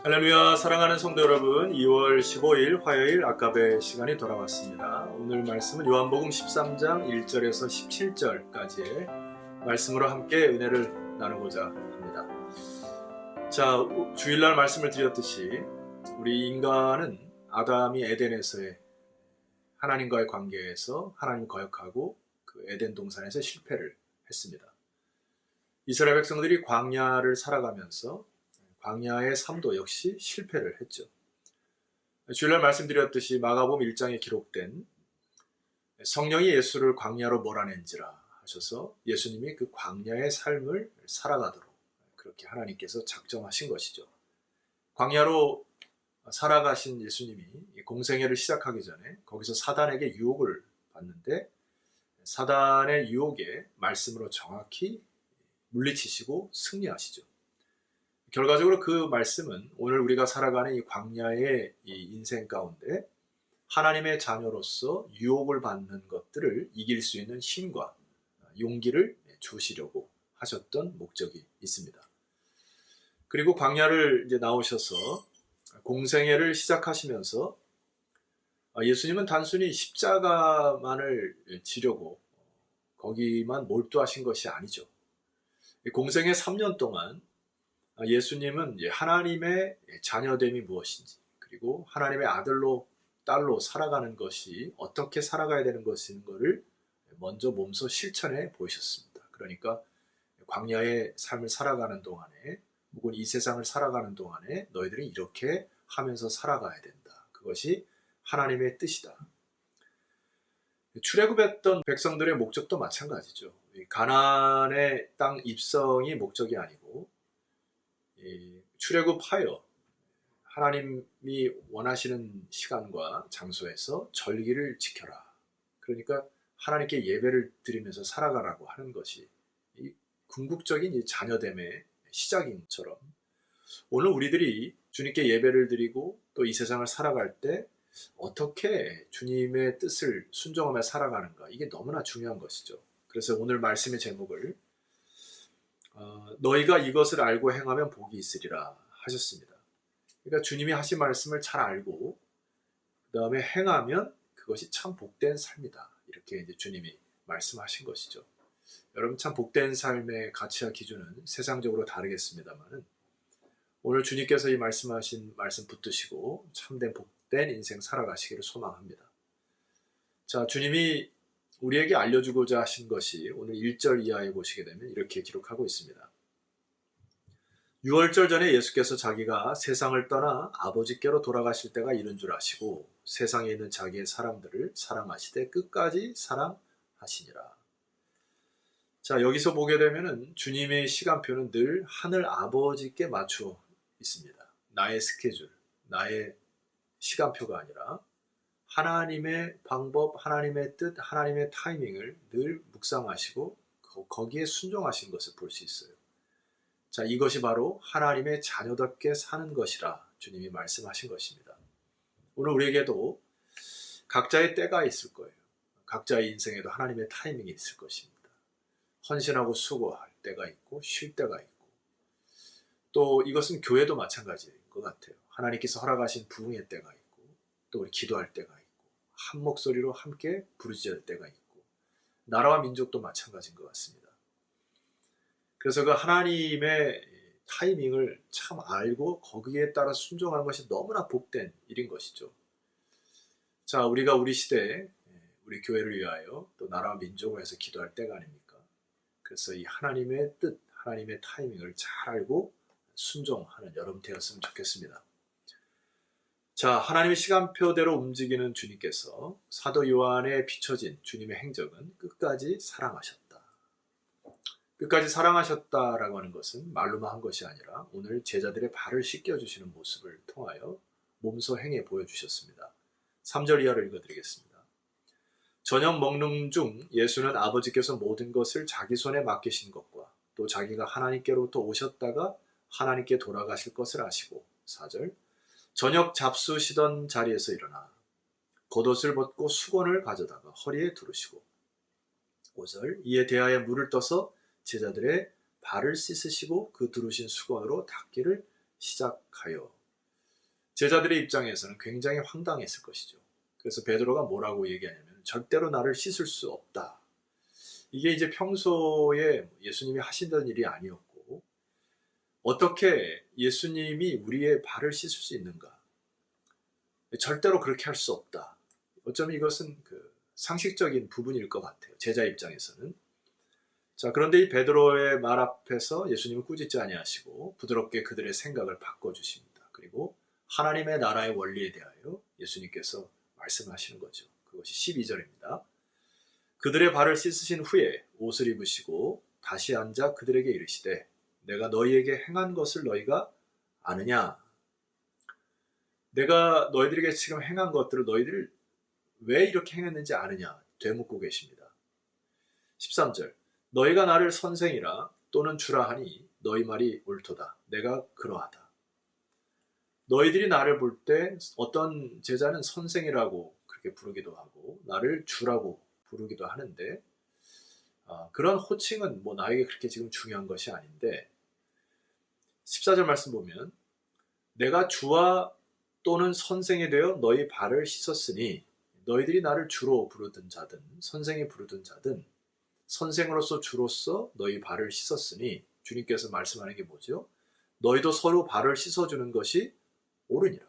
할렐루야. 사랑하는 성도 여러분, 2월 15일 화요일 아까베 시간이 돌아왔습니다. 오늘 말씀은 요한복음 13장 1절에서 17절까지의 말씀으로 함께 은혜를 나누고자 합니다. 자, 주일날 말씀을 드렸듯이 우리 인간은 아담이 에덴에서의 하나님과의 관계에서 하나님 거역하고 그 에덴 동산에서 실패를 했습니다. 이스라엘 백성들이 광야를 살아가면서 광야의 삶도 역시 실패를 했죠. 주일날 말씀드렸듯이 마가복음 1장에 기록된 성령이 예수를 광야로 몰아낸지라 하셔서 예수님이 그 광야의 삶을 살아가도록 그렇게 하나님께서 작정하신 것이죠. 광야로 살아가신 예수님이 공생애를 시작하기 전에 거기서 사단에게 유혹을 받는데 사단의 유혹에 말씀으로 정확히 물리치시고 승리하시죠. 결과적으로 그 말씀은 오늘 우리가 살아가는 이 광야의 이 인생 가운데 하나님의 자녀로서 유혹을 받는 것들을 이길 수 있는 힘과 용기를 주시려고 하셨던 목적이 있습니다. 그리고 광야를 이제 나오셔서 공생애를 시작하시면서 예수님은 단순히 십자가만을 지려고 거기만 몰두하신 것이 아니죠. 공생애 3년 동안 예수님은 하나님의 자녀됨이 무엇인지, 그리고 하나님의 아들로 딸로 살아가는 것이 어떻게 살아가야 되는 것인가를 먼저 몸소 실천해 보이셨습니다. 그러니까 광야의 삶을 살아가는 동안에, 혹은 이 세상을 살아가는 동안에 너희들이 이렇게 하면서 살아가야 된다. 그것이 하나님의 뜻이다. 출애굽했던 백성들의 목적도 마찬가지죠. 가나안의 땅 입성이 목적이 아니고 출애굽하여 하나님이 원하시는 시간과 장소에서 절기를 지켜라. 그러니까 하나님께 예배를 드리면서 살아가라고 하는 것이 이 궁극적인 이 자녀됨의 시작인 것처럼 오늘 우리들이 주님께 예배를 드리고 또 이 세상을 살아갈 때 어떻게 주님의 뜻을 순종하며 살아가는가, 이게 너무나 중요한 것이죠. 그래서 오늘 말씀의 제목을 너희가 이것을 알고 행하면 복이 있으리라 하셨습니다. 그러니까 주님이 하신 말씀을 잘 알고 그 다음에 행하면 그것이 참 복된 삶이다. 이렇게 이제 주님이 말씀하신 것이죠. 여러분, 참 복된 삶의 가치와 기준은 세상적으로 다르겠습니다만은 오늘 주님께서 이 말씀하신 말씀 붙드시고 참된 복된 인생 살아가시기를 소망합니다. 자, 주님이 우리에게 알려주고자 하신 것이 오늘 1절 이하에 보시게 되면 이렇게 기록하고 있습니다. 6월절 전에 예수께서 자기가 세상을 떠나 아버지께로 돌아가실 때가 이른 줄 아시고 세상에 있는 자기의 사람들을 사랑하시되 끝까지 사랑하시니라. 자, 여기서 보게 되면은 주님의 시간표는 늘 하늘 아버지께 맞춰 있습니다. 나의 스케줄, 나의 시간표가 아니라 하나님의 방법, 하나님의 뜻, 하나님의 타이밍을 늘 묵상하시고 거기에 순종하신 것을 볼 수 있어요. 자, 이것이 바로 하나님의 자녀답게 사는 것이라 주님이 말씀하신 것입니다. 오늘 우리에게도 각자의 때가 있을 거예요. 각자의 인생에도 하나님의 타이밍이 있을 것입니다. 헌신하고 수고할 때가 있고 쉴 때가 있고, 또 이것은 교회도 마찬가지인 것 같아요. 하나님께서 허락하신 부흥의 때가 있고, 또 우리 기도할 때가 있고, 한 목소리로 함께 부르짖을 때가 있고, 나라와 민족도 마찬가지인 것 같습니다. 그래서 그 하나님의 타이밍을 참 알고 거기에 따라 순종하는 것이 너무나 복된 일인 것이죠. 자, 우리가 우리 시대에 우리 교회를 위하여 또 나라와 민족을 위해서 기도할 때가 아닙니까? 그래서 이 하나님의 뜻, 하나님의 타이밍을 잘 알고 순종하는 여러분 되었으면 좋겠습니다. 자, 하나님의 시간표대로 움직이는 주님께서 사도 요한에 비춰진 주님의 행적은 끝까지 사랑하셨다. 끝까지 사랑하셨다라고 하는 것은 말로만 한 것이 아니라 오늘 제자들의 발을 씻겨주시는 모습을 통하여 몸소 행해 보여주셨습니다. 3절 이하를 읽어드리겠습니다. 저녁 먹는 중 예수는 아버지께서 모든 것을 자기 손에 맡기신 것과 또 자기가 하나님께로부터 오셨다가 하나님께 돌아가실 것을 아시고, 4절, 저녁 잡수시던 자리에서 일어나 겉옷을 벗고 수건을 가져다가 허리에 두르시고, 5절, 이에 대하여 물을 떠서 제자들의 발을 씻으시고 그 두르신 수건으로 닦기를 시작하여 제자들의 입장에서는 굉장히 황당했을 것이죠. 그래서 베드로가 뭐라고 얘기하냐면 절대로 나를 씻을 수 없다. 이게 이제 평소에 예수님이 하시던 일이 아니었고 어떻게 예수님이 우리의 발을 씻을 수 있는가? 절대로 그렇게 할 수 없다. 어쩌면 이것은 그 상식적인 부분일 것 같아요. 제자 입장에서는. 자, 그런데 이 베드로의 말 앞에서 예수님은 꾸짖지 아니하시고 부드럽게 그들의 생각을 바꿔주십니다. 그리고 하나님의 나라의 원리에 대하여 예수님께서 말씀하시는 거죠. 그것이 12절입니다. 그들의 발을 씻으신 후에 옷을 입으시고 다시 앉아 그들에게 이르시되 내가 너희에게 행한 것을 너희가 아느냐? 내가 너희들에게 지금 행한 것들을 너희들 왜 이렇게 행했는지 아느냐? 되묻고 계십니다. 13절 너희가 나를 선생이라 또는 주라 하니 너희 말이 옳도다. 내가 그러하다. 너희들이 나를 볼 때 어떤 제자는 선생이라고 그렇게 부르기도 하고 나를 주라고 부르기도 하는데 그런 호칭은 뭐 나에게 그렇게 지금 중요한 것이 아닌데 14절 말씀 보면 내가 주와 또는 선생이 되어 너희 발을 씻었으니 너희들이 나를 주로 부르든 자든 선생이 부르든 자든 선생으로서 주로서 너희 발을 씻었으니 주님께서 말씀하는 게 뭐죠? 너희도 서로 발을 씻어주는 것이 옳으니라.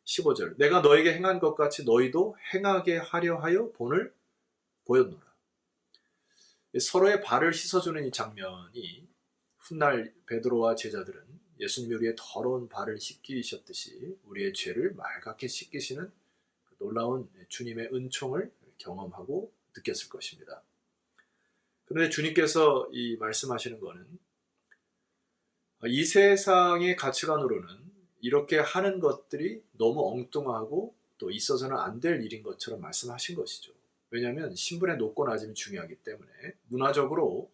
15절 내가 너에게 행한 것 같이 너희도 행하게 하려 하여 본을 보였노라. 서로의 발을 씻어주는 이 장면이 훗날 베드로와 제자들은 예수님이 우리의 더러운 발을 씻기셨듯이 우리의 죄를 맑게 씻기시는 놀라운 주님의 은총을 경험하고 느꼈을 것입니다. 그런데 주님께서 이 말씀하시는 것은 이 세상의 가치관으로는 이렇게 하는 것들이 너무 엉뚱하고 또 있어서는 안 될 일인 것처럼 말씀하신 것이죠. 왜냐하면 신분의 높고 낮음이 중요하기 때문에 문화적으로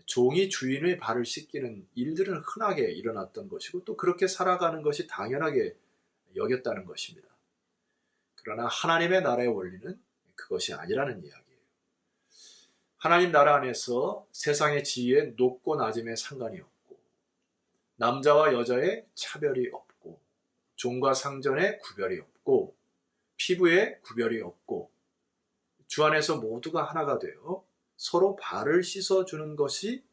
종이 주인의 발을 씻기는 일들은 흔하게 일어났던 것이고 또 그렇게 살아가는 것이 당연하게 여겼다는 것입니다. 그러나 하나님의 나라의 원리는 그것이 아니라는 이야기예요. 하나님 나라 안에서 세상의 지위에 높고 낮음에 상관이 없고 남자와 여자의 차별이 없고 종과 상전의 구별이 없고 피부에 구별이 없고 주 안에서 모두가 하나가 되어 서로 발을 씻어주는 것이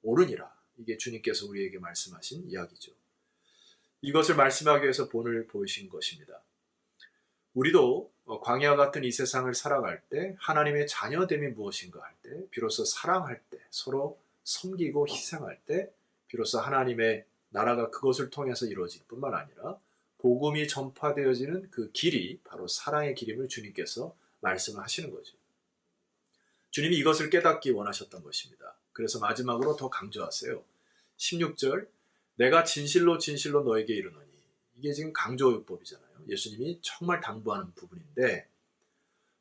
옳으니라. 이게 주님께서 우리에게 말씀하신 이야기죠. 이것을 말씀하기 위해서 본을 보이신 것입니다. 우리도 광야와 같은 이 세상을 살아갈 때 하나님의 자녀됨이 무엇인가 할 때 비로소 사랑할 때 서로 섬기고 희생할 때 비로소 하나님의 나라가 그것을 통해서 이루어질 뿐만 아니라 복음이 전파되어지는 그 길이 바로 사랑의 길임을 주님께서 말씀을 하시는 거죠. 주님이 이것을 깨닫기 원하셨던 것입니다. 그래서 마지막으로 더 강조하세요. 16절 내가 진실로 진실로 너에게 이르노니 이게 지금 강조요법이잖아요. 예수님이 정말 당부하는 부분인데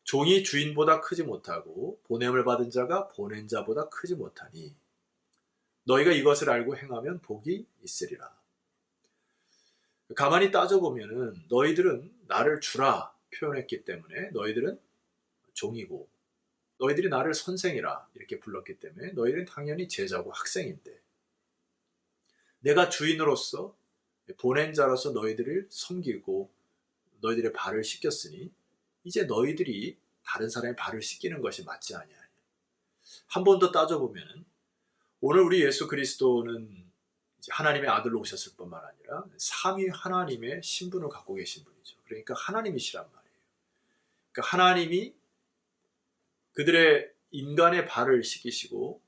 종이 주인보다 크지 못하고 보냄을 받은 자가 보낸 자보다 크지 못하니 너희가 이것을 알고 행하면 복이 있으리라. 가만히 따져보면 너희들은 나를 주라 표현했기 때문에 너희들은 종이고 너희들이 나를 선생이라 이렇게 불렀기 때문에 너희들은 당연히 제자고 학생인데 내가 주인으로서 보낸 자로서 너희들을 섬기고 너희들의 발을 씻겼으니 이제 너희들이 다른 사람의 발을 씻기는 것이 맞지 아니하냐. 한 번 더 따져보면 오늘 우리 예수 그리스도는 하나님의 아들로 오셨을 뿐만 아니라 삼위 하나님의 신분을 갖고 계신 분이죠. 그러니까 하나님이시란 말이에요. 그러니까 하나님이 그들의 인간의 발을 씻기시고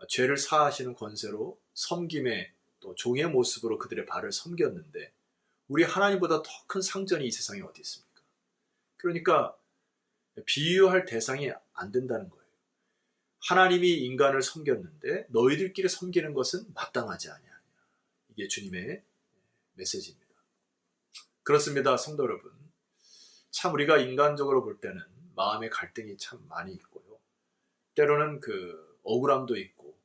죄를 사하시는 권세로 섬김의 또 종의 모습으로 그들의 발을 섬겼는데 우리 하나님보다 더 큰 상전이 이 세상에 어디 있습니까? 그러니까 비유할 대상이 안 된다는 거예요. 하나님이 인간을 섬겼는데 너희들끼리 섬기는 것은 마땅하지 아니하냐. 이게 주님의 메시지입니다. 그렇습니다. 성도 여러분. 참 우리가 인간적으로 볼 때는 마음의 갈등이 참 많이 있고요. 때로는 그 억울함도 있고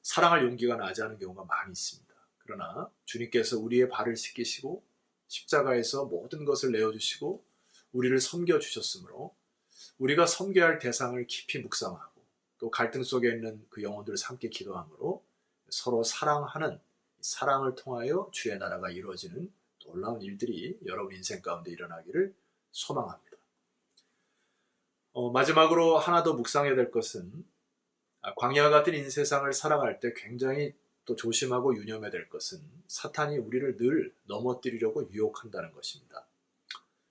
사랑할 용기가 나지 않은 경우가 많이 있습니다. 그러나 주님께서 우리의 발을 씻기시고 십자가에서 모든 것을 내어주시고 우리를 섬겨주셨으므로 우리가 섬겨야 할 대상을 깊이 묵상하고 또 갈등 속에 있는 그 영혼들을 함께 기도함으로 서로 사랑하는 사랑을 통하여 주의 나라가 이루어지는 놀라운 일들이 여러분 인생 가운데 일어나기를 소망합니다. 마지막으로 하나 더 묵상해야 될 것은 광야 같은 인세상을 살아갈 때 굉장히 또 조심하고 유념해야 될 것은 사탄이 우리를 늘 넘어뜨리려고 유혹한다는 것입니다.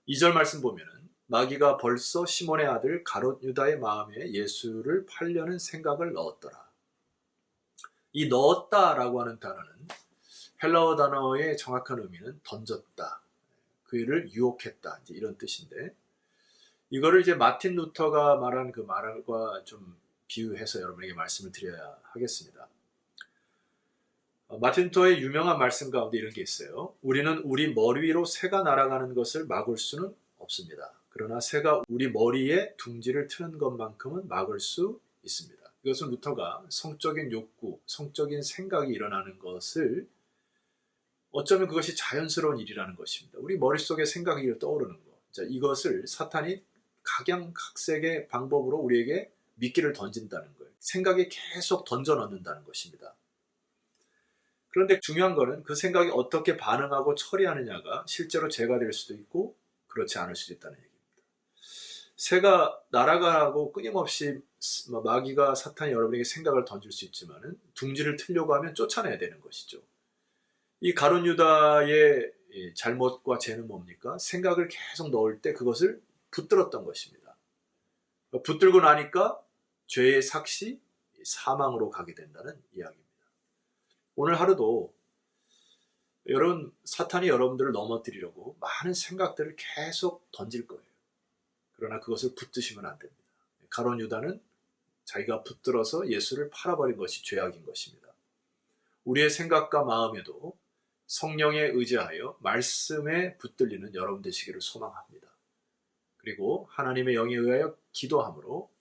2절 말씀 보면은 마귀가 벌써 시몬의 아들 가롯 유다의 마음에 예수를 팔려는 생각을 넣었더라. 이 넣었다라고 하는 단어는 헬라어 단어의 정확한 의미는 던졌다, 그를 유혹했다, 이제 이런 뜻인데, 이거를 이제 마틴 루터가 말한 그 말과 좀 비유해서 여러분에게 말씀을 드려야 하겠습니다. 마틴 루터의 유명한 말씀 가운데 이런 게 있어요. 우리는 우리 머리 위로 새가 날아가는 것을 막을 수는 없습니다. 그러나 새가 우리 머리에 둥지를 트는 것만큼은 막을 수 있습니다. 이것은 루터가 성적인 욕구, 성적인 생각이 일어나는 것을 어쩌면 그것이 자연스러운 일이라는 것입니다. 우리 머릿속에 생각이 떠오르는 것. 자, 이것을 사탄이 각양각색의 방법으로 우리에게 미끼를 던진다는 거예요. 생각이 계속 던져 넣는다는 것입니다. 그런데 중요한 거는 그 생각이 어떻게 반응하고 처리하느냐가 실제로 죄가 될 수도 있고 그렇지 않을 수도 있다는 얘기입니다. 새가 날아가고 끊임없이 마귀가 사탄이 여러분에게 생각을 던질 수 있지만은 둥지를 틀려고 하면 쫓아내야 되는 것이죠. 이 가룟 유다의 잘못과 죄는 뭡니까? 생각을 계속 넣을 때 그것을 붙들었던 것입니다. 붙들고 나니까 죄의 삭시, 사망으로 가게 된다는 이야기입니다. 오늘 하루도 여러분, 사탄이 여러분들을 넘어뜨리려고 많은 생각들을 계속 던질 거예요. 그러나 그것을 붙드시면 안 됩니다. 가룟 유다는 자기가 붙들어서 예수를 팔아버린 것이 죄악인 것입니다. 우리의 생각과 마음에도 성령에 의지하여 말씀에 붙들리는 여러분 되시기를 소망합니다. 그리고 하나님의 영에 의하여 기도함으로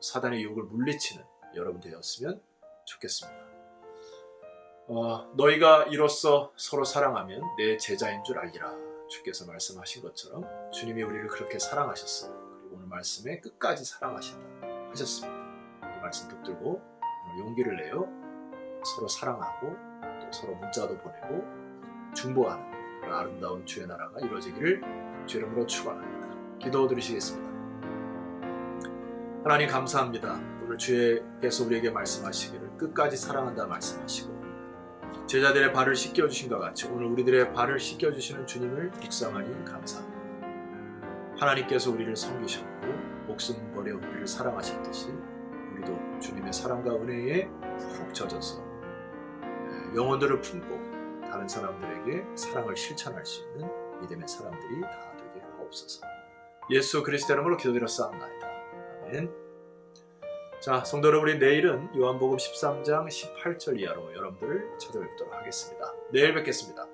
사단의 유혹을 물리치는 여러분 되었으면 좋겠습니다. 너희가 이로써 서로 사랑하면 내 제자인 줄 알리라. 주께서 말씀하신 것처럼 주님이 우리를 그렇게 사랑하셨어요. 그리고 오늘 말씀에 끝까지 사랑하신다 하셨습니다. 이 말씀 붙들고 용기를 내어 서로 사랑하고 또 서로 문자도 보내고 중보하는 그런 아름다운 주의 나라가 이루어지기를 주 이름으로 축원합니다. 기도 드리시겠습니다. 하나님 감사합니다. 오늘 주께서 우리에게 말씀하시기를 끝까지 사랑한다 말씀하시고 제자들의 발을 씻겨주신 것 같이 오늘 우리들의 발을 씻겨주시는 주님을 묵상하니 감사합니다. 하나님께서 우리를 섬기셨고 목숨 버려 우리를 사랑하셨듯이 우리도 주님의 사랑과 은혜에 푹 젖어서 영혼들을 품고 다른 사람들에게 사랑을 실천할 수 있는 믿음의 사람들이 다 되게 하옵소서. 예수 그리스도 이름으로 기도드렸사옵나이다. 아멘. 자, 성도 여러분, 우리 내일은 요한복음 13장 18절 이하로 여러분들을 찾아뵙도록 하겠습니다. 내일 뵙겠습니다.